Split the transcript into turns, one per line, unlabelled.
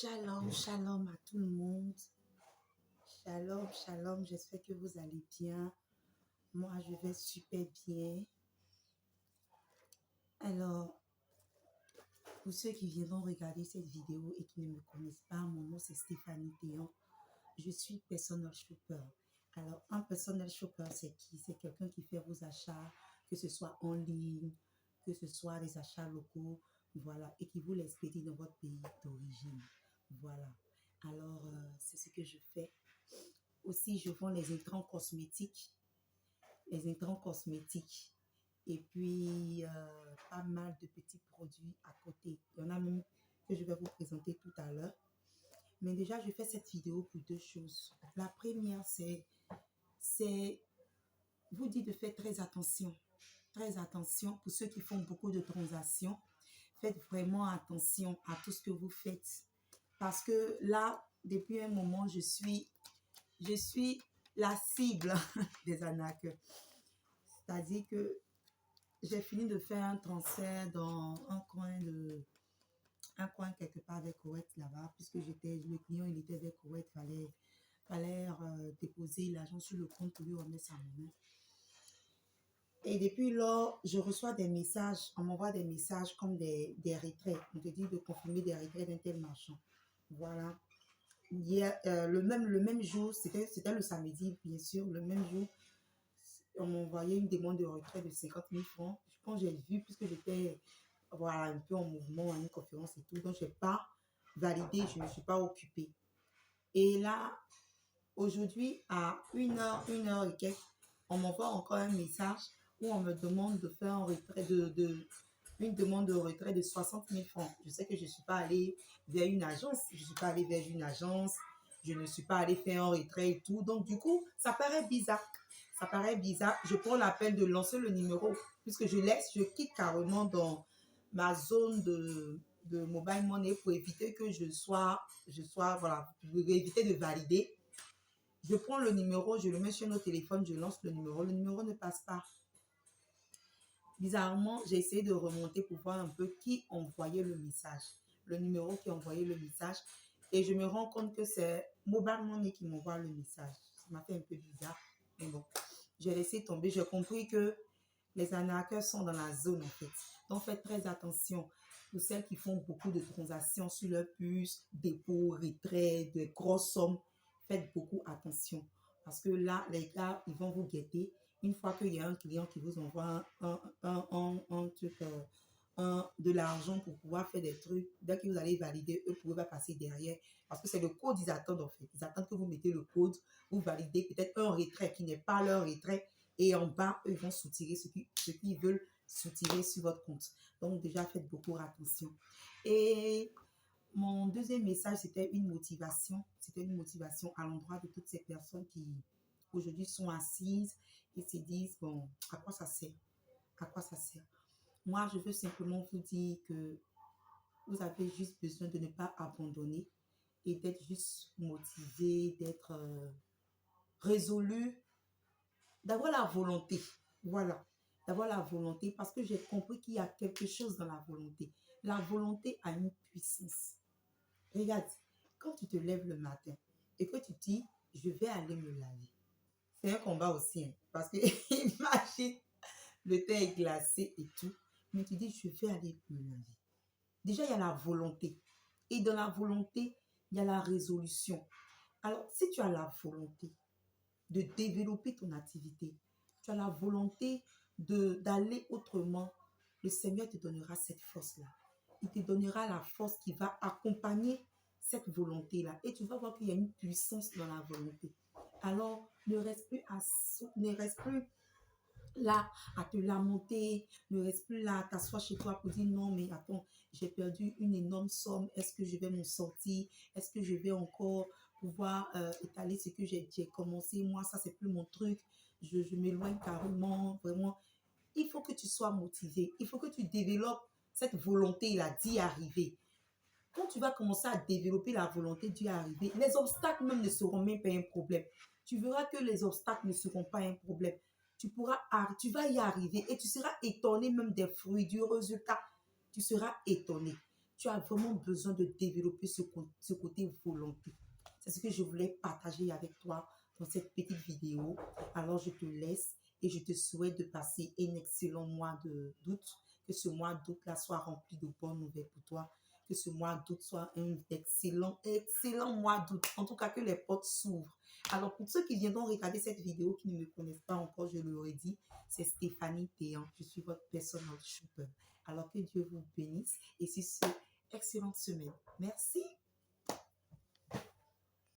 Shalom, shalom à tout le monde. Shalom, shalom, j'espère que vous allez bien. Moi, je vais super bien. Alors, pour ceux qui viendront regarder cette vidéo et qui ne me connaissent pas, mon nom c'est Stéphanie Théon. Je suis personal shopper. Alors, un personal shopper, c'est qui? C'est quelqu'un qui fait vos achats, que ce soit en ligne, que ce soit des achats locaux, voilà, et qui vous l'expédie dans votre pays d'origine. Voilà. Alors, c'est ce que je fais. Aussi, je vends les intrants cosmétiques. Et puis, pas mal de petits produits à côté. Il y en a même que je vais vous présenter tout à l'heure. Mais déjà, je fais cette vidéo pour deux choses. La première, c'est vous dire de faire très attention. Très attention pour ceux qui font beaucoup de transactions. Faites vraiment attention à tout ce que vous faites. Parce que là, depuis un moment, je suis la cible des arnaques. C'est-à-dire que j'ai fini de faire un transfert dans un coin quelque part avec Koweït là-bas, puisque le client il était avec Koweït, fallait déposer l'argent sur le compte pour lui remettre sa monnaie. Et depuis lors, je reçois des messages, on m'envoie des messages comme des retraits. On te dit de confirmer des retraits d'un tel marchand. Voilà. Hier, le même jour, c'était le samedi, bien sûr, le même jour, on m'envoyait une demande de retrait de 50 000 francs. Quand j'ai vu, puisque j'étais un peu en mouvement, à une conférence et tout, donc je n'ai pas validé, je ne me suis pas occupée. Et là, aujourd'hui, à 1h et quelques, on m'envoie encore un message où on me demande de faire un retrait une demande de retrait de 60 000 francs. Je sais que je ne suis pas allée vers une agence, je ne suis pas allée faire un retrait et tout. Donc, du coup, ça paraît bizarre. Je prends la peine de lancer le numéro, puisque je quitte carrément dans ma zone de mobile money pour éviter que voilà, pour éviter de valider. Je prends le numéro, je le mets sur notre téléphone, je lance le numéro ne passe pas. Bizarrement, j'ai essayé de remonter pour voir un peu qui envoyait le message, le numéro qui envoyait le message, et je me rends compte que c'est Mobile Money qui m'envoie le message. Ça m'a fait un peu bizarre, mais bon, j'ai laissé tomber. J'ai compris que les arnaqueurs sont dans la zone en fait. Donc faites très attention pour celles qui font beaucoup de transactions sur leur puce, dépôt, retrait, de grosses sommes. Faites beaucoup attention parce que là, les gars, ils vont vous guetter. Une fois qu'il y a un client qui vous envoie de l'argent pour pouvoir faire des trucs, dès que vous allez valider, eux ne pourront pas passer derrière. Parce que c'est le code qu'ils attendent en fait. Ils attendent que vous mettez le code, vous validez peut-être un retrait qui n'est pas leur retrait. Et en bas, eux vont soutirer ce qu'ils veulent soutirer sur votre compte. Donc déjà, faites beaucoup attention. Et mon deuxième message, c'était une motivation. C'était une motivation à l'endroit de toutes ces personnes qui aujourd'hui sont assises et se disent, bon, à quoi ça sert? À quoi ça sert? Moi, je veux simplement vous dire que vous avez juste besoin de ne pas abandonner et d'être juste motivé, d'être résolu, d'avoir la volonté. Voilà, d'avoir la volonté parce que j'ai compris qu'il y a quelque chose dans la volonté. La volonté a une puissance. Regarde, quand tu te lèves le matin et que tu dis, je vais aller me laver. C'est un combat aussi, hein, parce que imagine, le thé est glacé et tout, mais tu dis, je vais aller me laver. Déjà, il y a la volonté. Et dans la volonté, il y a la résolution. Alors, si tu as la volonté de développer ton activité, tu as la volonté d'aller autrement, le Seigneur te donnera cette force-là. Il te donnera la force qui va accompagner cette volonté-là. Et tu vas voir qu'il y a une puissance dans la volonté. Alors, ne reste plus là à te lamenter, ne reste plus là à t'asseoir chez toi pour dire non, mais attends, j'ai perdu une énorme somme, est-ce que je vais m'en sortir? Est-ce que je vais encore pouvoir étaler ce que j'ai commencé? Moi, ça, c'est plus mon truc. Je m'éloigne carrément, vraiment. Il faut que tu sois motivé. Il faut que tu développes cette volonté-là d'y arriver. Quand tu vas commencer à développer la volonté d'y arriver, les obstacles même ne seront même pas un problème. Tu verras que les obstacles ne seront pas un problème. Tu vas y arriver et tu seras étonné même des fruits, du résultat. Tu seras étonné. tu as vraiment besoin de développer ce côté volonté. C'est ce que je voulais partager avec toi dans cette petite vidéo. Alors, je te laisse et je te souhaite de passer un excellent mois d'août. Que ce mois d'août-là soit rempli de bonnes nouvelles pour toi. Que ce mois d'août soit un excellent mois d'août. En tout cas, que les portes s'ouvrent. Alors, pour ceux qui viendront regarder cette vidéo, qui ne me connaissent pas encore, je le redis, c'est Stéphanie Théan. Je suis votre personal shopper. Alors, que Dieu vous bénisse et sur ce, excellente semaine. Merci.